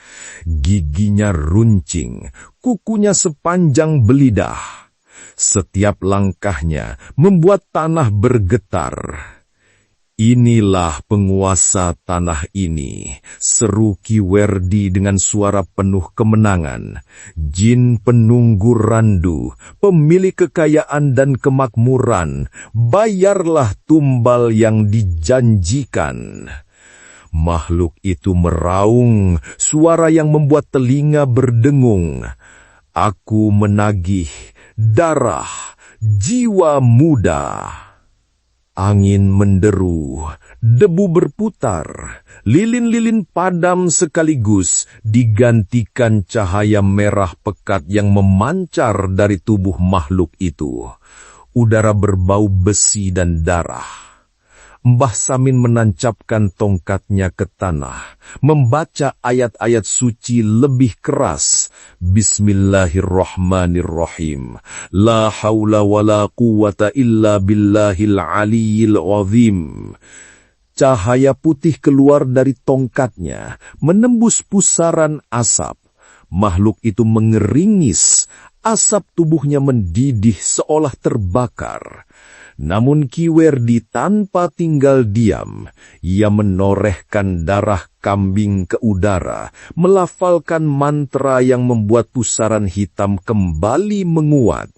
Giginya runcing, kukunya sepanjang belidah. Setiap langkahnya membuat tanah bergetar. "Inilah penguasa tanah ini," seru Ki Werdi dengan suara penuh kemenangan. "Jin penunggu randu, pemilik kekayaan dan kemakmuran, bayarlah tumbal yang dijanjikan." Makhluk itu meraung, suara yang membuat telinga berdengung. "Aku menagih darah jiwa muda." Angin menderu, debu berputar, lilin-lilin padam sekaligus digantikan cahaya merah pekat yang memancar dari tubuh makhluk itu. Udara berbau besi dan darah. Mbah Samin menancapkan tongkatnya ke tanah, membaca ayat-ayat suci lebih keras. "Bismillahirrahmanirrahim. La haula wa la quwata illa billahil aliyyil azim." Cahaya putih keluar dari tongkatnya, menembus pusaran asap. Makhluk itu mengeringis, asap tubuhnya mendidih seolah terbakar. Namun Ki Werdi tanpa tinggal diam, ia menorehkan darah kambing ke udara, melafalkan mantra yang membuat pusaran hitam kembali menguat.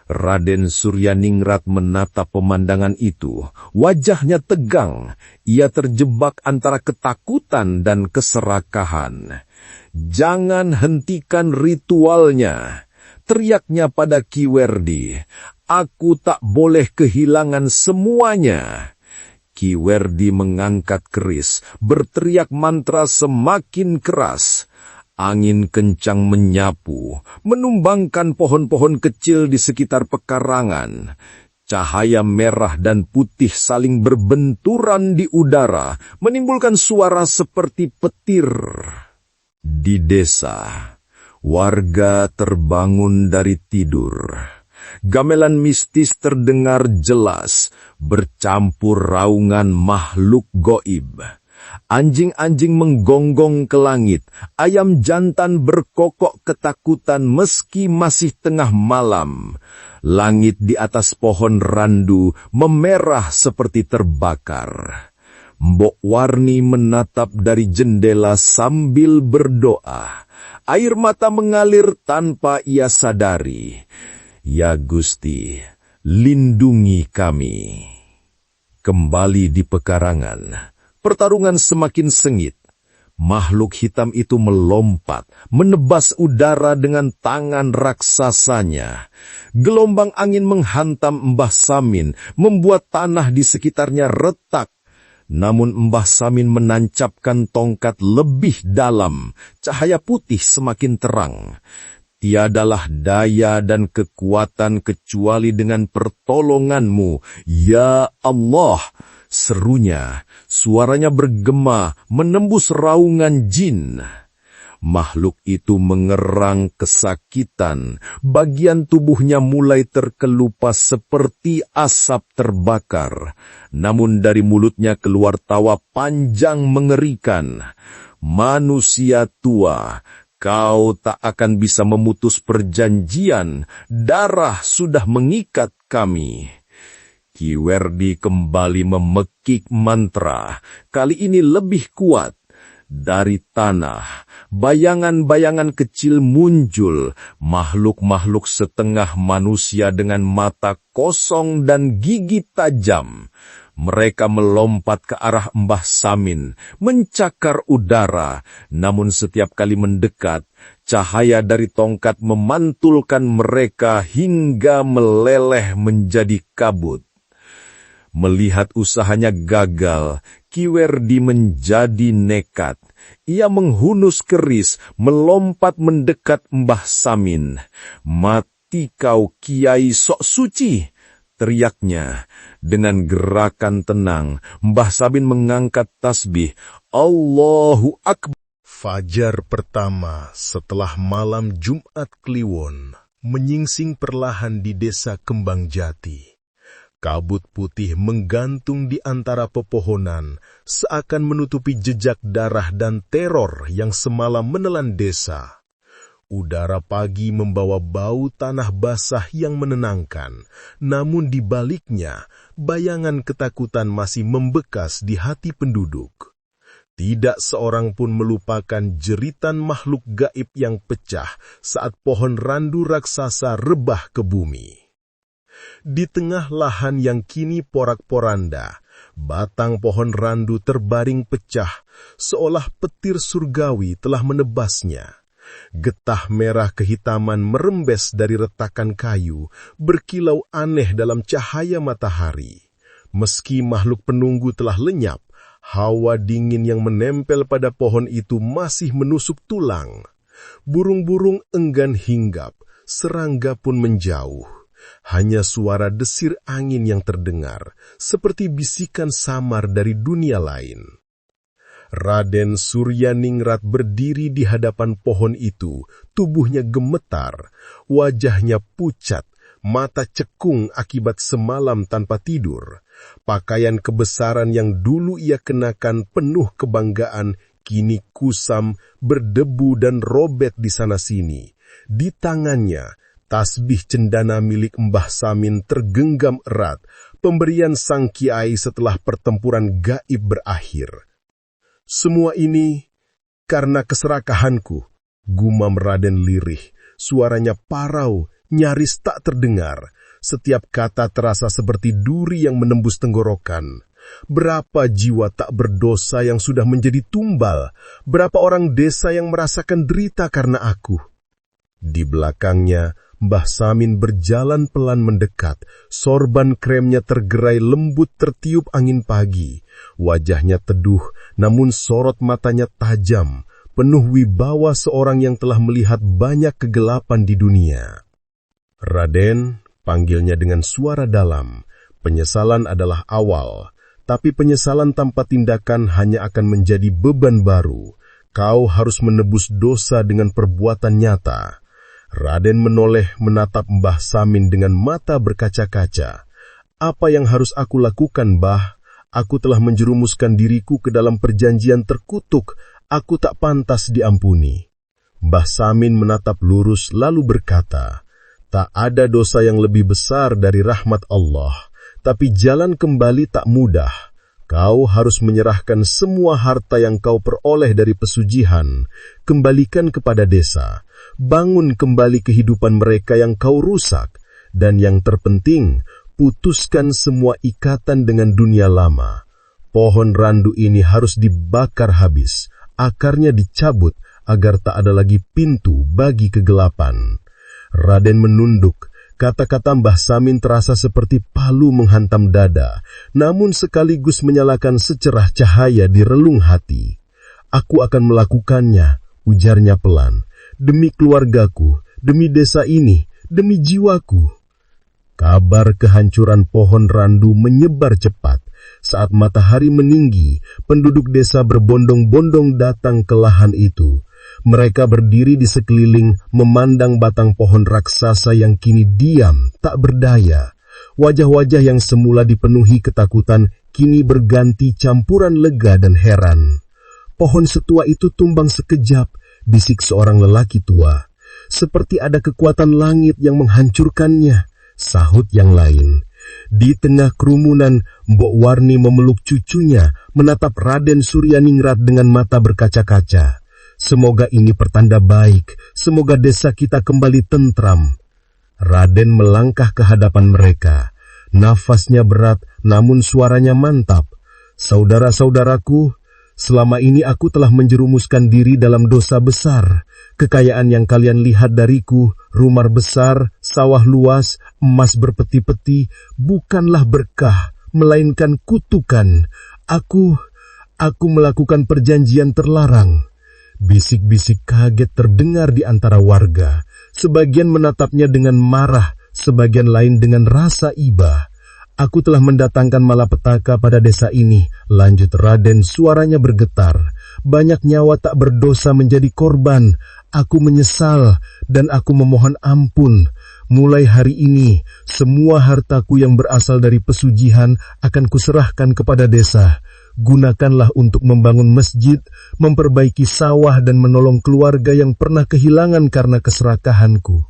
Raden Suryaningrat menatap pemandangan itu, wajahnya tegang, ia terjebak antara ketakutan dan keserakahan. "Jangan hentikan ritualnya," teriaknya pada Ki Werdi. "Aku tak boleh kehilangan semuanya." Ki Werdi mengangkat keris, berteriak mantra semakin keras. Angin kencang menyapu, menumbangkan pohon-pohon kecil di sekitar pekarangan. Cahaya merah dan putih saling berbenturan di udara, menimbulkan suara seperti petir. Di desa, warga terbangun dari tidur. Gamelan mistis terdengar jelas, bercampur raungan makhluk goib. Anjing-anjing menggonggong ke langit, ayam jantan berkokok ketakutan meski masih tengah malam. Langit di atas pohon randu memerah seperti terbakar. Mbok Warni menatap dari jendela sambil berdoa. Air mata mengalir tanpa ia sadari. "Ya Gusti, lindungi kami." Kembali di pekarangan, pertarungan semakin sengit. Makhluk hitam itu melompat, menebas udara dengan tangan raksasanya. Gelombang angin menghantam Mbah Samin, membuat tanah di sekitarnya retak. Namun Mbah Samin menancapkan tongkat lebih dalam, cahaya putih semakin terang. "Tiadalah daya dan kekuatan kecuali dengan pertolongan-Mu, ya Allah," serunya. Suaranya bergema, menembus raungan jin. Makhluk itu mengerang kesakitan, bagian tubuhnya mulai terkelupas seperti asap terbakar. Namun dari mulutnya keluar tawa panjang mengerikan. "Manusia tua, kau tak akan bisa memutus perjanjian, darah sudah mengikat kami." Ki Werdi kembali memekik mantra, kali ini lebih kuat. Dari tanah, bayangan-bayangan kecil muncul, makhluk-makhluk setengah manusia dengan mata kosong dan gigi tajam. Mereka melompat ke arah Mbah Samin, mencakar udara, namun setiap kali mendekat, cahaya dari tongkat memantulkan mereka hingga meleleh menjadi kabut. Melihat usahanya gagal, Kiwerdi menjadi nekat. Ia menghunus keris, melompat mendekat Mbah Samin. "Mati kau, Kiai sok suci!" teriaknya. Dengan gerakan tenang, Mbah Samin mengangkat tasbih. Allahu Akbar.
Fajar pertama setelah malam Jumat Kliwon menyingsing perlahan di desa Kembang Jati. Kabut putih menggantung di antara pepohonan, seakan menutupi jejak darah dan teror yang semalam menelan desa. Udara pagi membawa bau tanah basah yang menenangkan, namun di baliknya, bayangan ketakutan masih membekas di hati penduduk. Tidak seorang pun melupakan jeritan makhluk gaib yang pecah saat pohon randu raksasa rebah ke bumi. Di tengah lahan yang kini porak-poranda, batang pohon randu terbaring pecah, seolah petir surgawi telah menebasnya. Getah merah kehitaman merembes dari retakan kayu, berkilau aneh dalam cahaya matahari. Meski makhluk penunggu telah lenyap, hawa dingin yang menempel pada pohon itu masih menusuk tulang. Burung-burung enggan hinggap, serangga pun menjauh. Hanya suara desir angin yang terdengar, seperti bisikan samar dari dunia lain. Raden Suryaningrat berdiri di hadapan pohon itu, tubuhnya gemetar, wajahnya pucat, mata cekung akibat semalam tanpa tidur. Pakaian kebesaran yang dulu ia kenakan penuh kebanggaan, kini kusam, berdebu dan robek di sana-sini. Di tangannya, tasbih cendana milik Mbah Samin tergenggam erat, pemberian sang kiai setelah pertempuran gaib berakhir. "Semua ini karena keserakahanku," gumam Raden lirih. Suaranya parau, nyaris tak terdengar. Setiap kata terasa seperti duri yang menembus tenggorokan. Berapa jiwa tak berdosa yang sudah menjadi tumbal? Berapa orang desa yang merasakan derita karena aku? Di belakangnya, Mbah Samin berjalan pelan mendekat. Sorban kremnya tergerai lembut tertiup angin pagi. Wajahnya teduh, namun sorot matanya tajam, penuh wibawa seorang yang telah melihat banyak kegelapan di dunia. "Raden," panggilnya dengan suara dalam. "Penyesalan adalah awal, tapi penyesalan tanpa tindakan hanya akan menjadi beban baru. Kau harus menebus dosa dengan perbuatan nyata." Raden menoleh menatap Mbah Samin dengan mata berkaca-kaca. "Apa yang harus aku lakukan, Mbah? Aku telah menjerumuskan diriku ke dalam perjanjian terkutuk. Aku tak pantas diampuni." Mbah Samin menatap lurus lalu berkata, "Tak ada dosa yang lebih besar dari rahmat Allah, tapi jalan kembali tak mudah. Kau harus menyerahkan semua harta yang kau peroleh dari pesugihan, kembalikan kepada desa, bangun kembali kehidupan mereka yang kau rusak, dan yang terpenting, putuskan semua ikatan dengan dunia lama. Pohon randu ini harus dibakar habis, akarnya dicabut agar tak ada lagi pintu bagi kegelapan." Raden menunduk. Kata-kata Mbah Samin terasa seperti palu menghantam dada, namun sekaligus menyalakan secerah cahaya di relung hati. "Aku akan melakukannya," ujarnya pelan. "Demi keluargaku, demi desa ini, demi jiwaku." Kabar kehancuran pohon randu menyebar cepat. Saat matahari meninggi, penduduk desa berbondong-bondong datang ke lahan itu. Mereka berdiri di sekeliling, memandang batang pohon raksasa yang kini diam, tak berdaya. Wajah-wajah yang semula dipenuhi ketakutan, kini berganti campuran lega dan heran. "Pohon setua itu tumbang sekejap," bisik seorang lelaki tua. "Seperti ada kekuatan langit yang menghancurkannya," sahut yang lain. Di tengah kerumunan, Mbok Warni memeluk cucunya, menatap Raden Suryaningrat dengan mata berkaca-kaca. "Semoga ini pertanda baik, semoga desa kita kembali tentram." Raden melangkah ke hadapan mereka. Nafasnya berat, namun suaranya mantap. "Saudara-saudaraku,
Selama ini aku telah menjerumuskan diri dalam dosa besar. Kekayaan yang kalian lihat dariku, rumah besar, sawah luas, emas berpeti-peti, bukanlah berkah, melainkan kutukan. Aku melakukan perjanjian terlarang. Bisik-bisik kaget terdengar di antara warga. Sebagian menatapnya dengan marah, sebagian lain dengan rasa iba. Aku telah mendatangkan malapetaka pada desa ini, lanjut Raden, suaranya bergetar. Banyak nyawa tak berdosa menjadi korban. Aku menyesal dan aku memohon ampun. Mulai hari ini, semua hartaku yang berasal dari pesugihan akan kuserahkan kepada desa. Gunakanlah untuk membangun masjid, memperbaiki sawah dan menolong keluarga yang pernah kehilangan karena keserakahanku.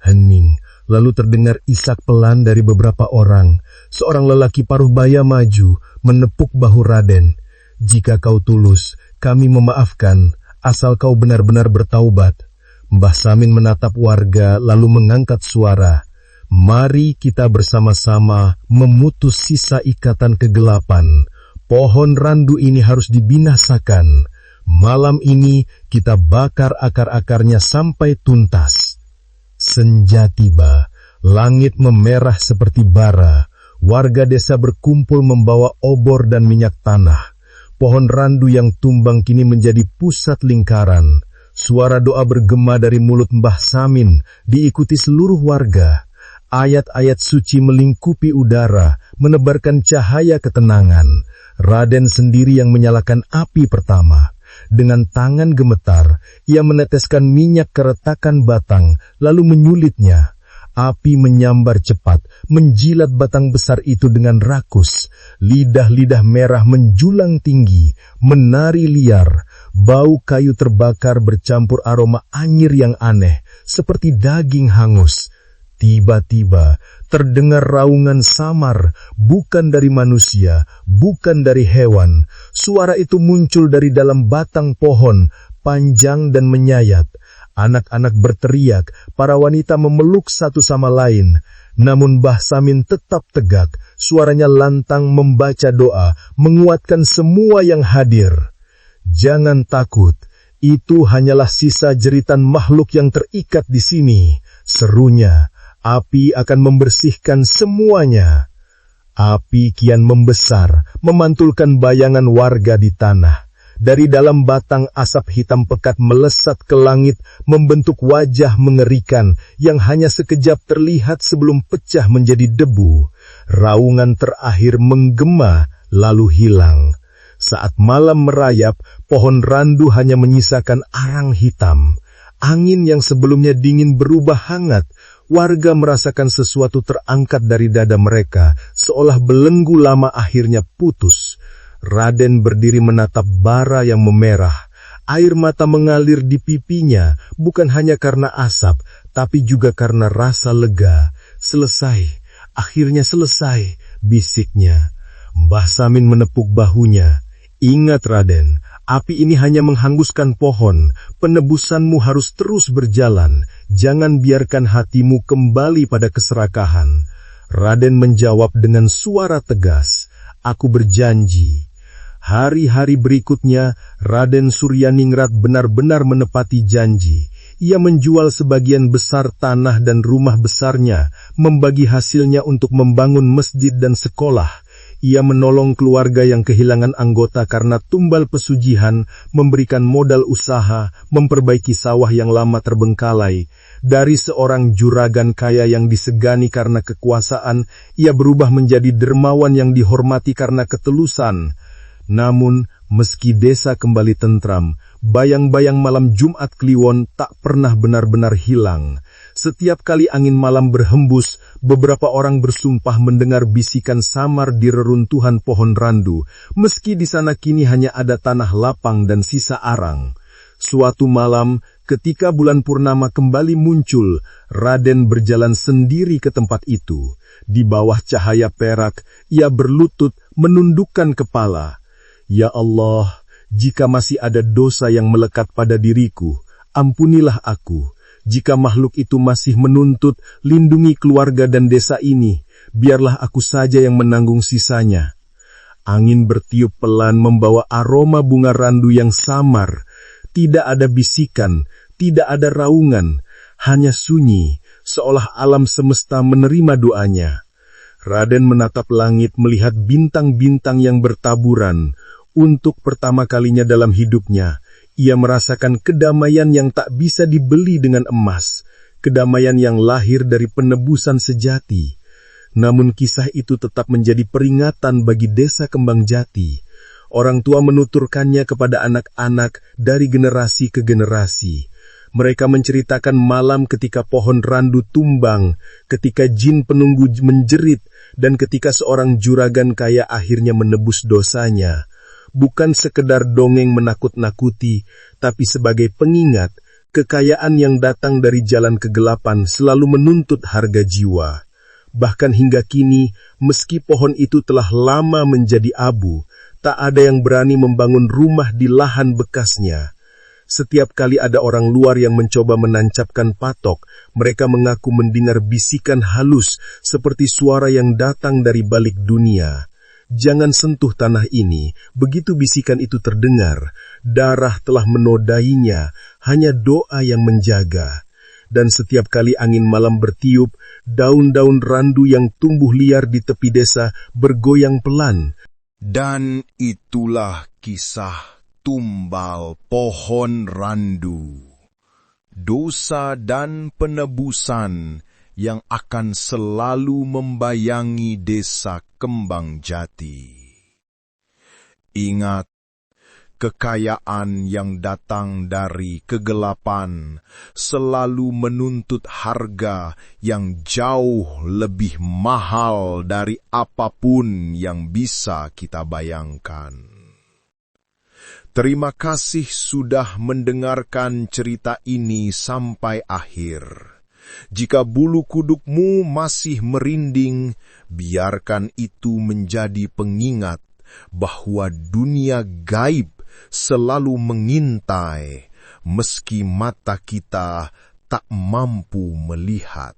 Hening. Lalu terdengar isak pelan dari beberapa orang. Seorang lelaki paruh baya maju, menepuk bahu Raden. Jika kau tulus, kami memaafkan, asal kau benar-benar bertaubat. Mbah Samin menatap warga lalu mengangkat suara. Mari kita bersama-sama memutus sisa ikatan kegelapan. Pohon randu ini harus dibinasakan. Malam ini kita bakar akar-akarnya sampai tuntas. Senja tiba, langit memerah seperti bara. Warga desa berkumpul membawa obor dan minyak tanah. Pohon randu yang tumbang kini menjadi pusat lingkaran. Suara doa bergema dari mulut Mbah Samin, diikuti seluruh warga. Ayat-ayat suci melingkupi udara, menebarkan cahaya ketenangan. Raden sendiri yang menyalakan api pertama. Dengan tangan gemetar, ia meneteskan minyak ke retakan batang, lalu menyulitnya. Api menyambar cepat, menjilat batang besar itu dengan rakus. Lidah-lidah merah menjulang tinggi, menari liar. Bau kayu terbakar bercampur aroma anyir yang aneh, seperti daging hangus. Tiba-tiba terdengar raungan samar, bukan dari manusia, bukan dari hewan. Suara itu muncul dari dalam batang pohon, panjang dan menyayat. Anak-anak berteriak, para wanita memeluk satu sama lain. Namun Mbah Samin tetap tegak, suaranya lantang membaca doa, menguatkan semua yang hadir. Jangan takut, itu hanyalah sisa jeritan makhluk yang terikat di sini, serunya. Api akan membersihkan semuanya. Api kian membesar, memantulkan bayangan warga di tanah. Dari dalam batang asap hitam pekat melesat ke langit, membentuk wajah mengerikan yang hanya sekejap terlihat sebelum pecah menjadi debu. Raungan terakhir menggema, lalu hilang. Saat malam merayap, pohon randu hanya menyisakan arang hitam. Angin yang sebelumnya dingin berubah hangat. Warga merasakan sesuatu terangkat dari dada mereka, seolah belenggu lama akhirnya putus. Raden berdiri menatap bara yang memerah. Air mata mengalir di pipinya, bukan hanya karena asap, tapi juga karena rasa lega. Selesai, akhirnya selesai, bisiknya. Mbah Samin menepuk bahunya. Ingat Raden, api ini hanya menghanguskan pohon, penebusanmu harus terus berjalan, jangan biarkan hatimu kembali pada keserakahan. Raden menjawab dengan suara tegas, aku berjanji. Hari-hari berikutnya, Raden Suryaningrat benar-benar menepati janji. Ia menjual sebagian besar tanah dan rumah besarnya, membagi hasilnya untuk membangun masjid dan sekolah. Ia menolong keluarga yang kehilangan anggota karena tumbal pesugihan, memberikan modal usaha, memperbaiki sawah yang lama terbengkalai. Dari seorang juragan kaya yang disegani karena kekuasaan, ia berubah menjadi dermawan yang dihormati karena ketulusan. Namun, meski desa kembali tentram, bayang-bayang malam Jumat Kliwon tak pernah benar-benar hilang. Setiap kali angin malam berhembus, beberapa orang bersumpah mendengar bisikan samar di reruntuhan pohon randu, meski di sana kini hanya ada tanah lapang dan sisa arang. Suatu malam, ketika bulan purnama kembali muncul, Raden berjalan sendiri ke tempat itu. Di bawah cahaya perak, ia berlutut, menundukkan kepala. Ya Allah, jika masih ada dosa yang melekat pada diriku, ampunilah aku. Jika makhluk itu masih menuntut, lindungi keluarga dan desa ini, biarlah aku saja yang menanggung sisanya. Angin bertiup pelan membawa aroma bunga randu yang samar. Tidak ada bisikan, tidak ada raungan, hanya sunyi, seolah alam semesta menerima doanya. Raden menatap langit melihat bintang-bintang yang bertaburan. Untuk pertama kalinya dalam hidupnya, ia merasakan kedamaian yang tak bisa dibeli dengan emas, kedamaian yang lahir dari penebusan sejati. Namun kisah itu tetap menjadi peringatan bagi desa Kembang Jati. Orang tua menuturkannya kepada anak-anak dari generasi ke generasi. Mereka menceritakan malam ketika pohon randu tumbang, ketika jin penunggu menjerit, dan ketika seorang juragan kaya akhirnya menebus dosanya. Bukan sekedar dongeng menakut-nakuti, tapi sebagai pengingat, kekayaan yang datang dari jalan kegelapan selalu menuntut harga jiwa. Bahkan hingga kini, meski pohon itu telah lama menjadi abu, tak ada yang berani membangun rumah di lahan bekasnya. Setiap kali ada orang luar yang mencoba menancapkan patok, mereka mengaku mendengar bisikan halus seperti suara yang datang dari balik dunia. Jangan sentuh tanah ini, begitu bisikan itu terdengar, darah telah menodainya, hanya doa yang menjaga. Dan setiap kali angin malam bertiup, daun-daun randu yang tumbuh liar di tepi desa bergoyang pelan.
Dan itulah kisah tumbal pohon randu, dosa dan penebusan yang akan selalu membayangi desa Kembang Jati. Ingat, kekayaan yang datang dari kegelapan selalu menuntut harga yang jauh lebih mahal dari apapun yang bisa kita bayangkan. Terima kasih sudah mendengarkan cerita ini sampai akhir. Jika bulu kudukmu masih merinding, biarkan itu menjadi pengingat bahwa dunia gaib selalu mengintai, meski mata kita tak mampu melihat.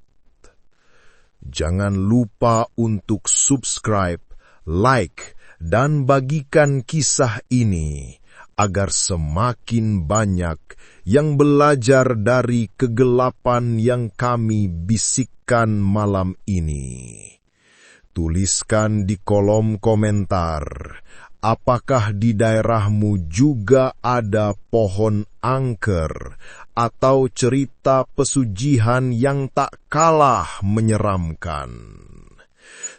Jangan lupa untuk subscribe, like, dan bagikan kisah ini, agar semakin banyak yang belajar dari kegelapan yang kami bisikkan malam ini. Tuliskan di kolom komentar, apakah di daerahmu juga ada pohon angker atau cerita pesugihan yang tak kalah menyeramkan.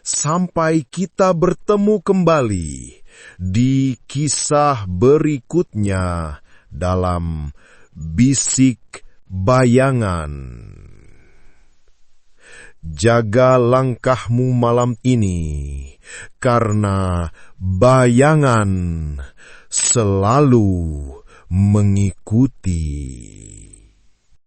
Sampai kita bertemu kembali di kisah berikutnya dalam Bisik Bayangan. Jaga langkahmu malam ini, karena bayangan selalu mengikuti.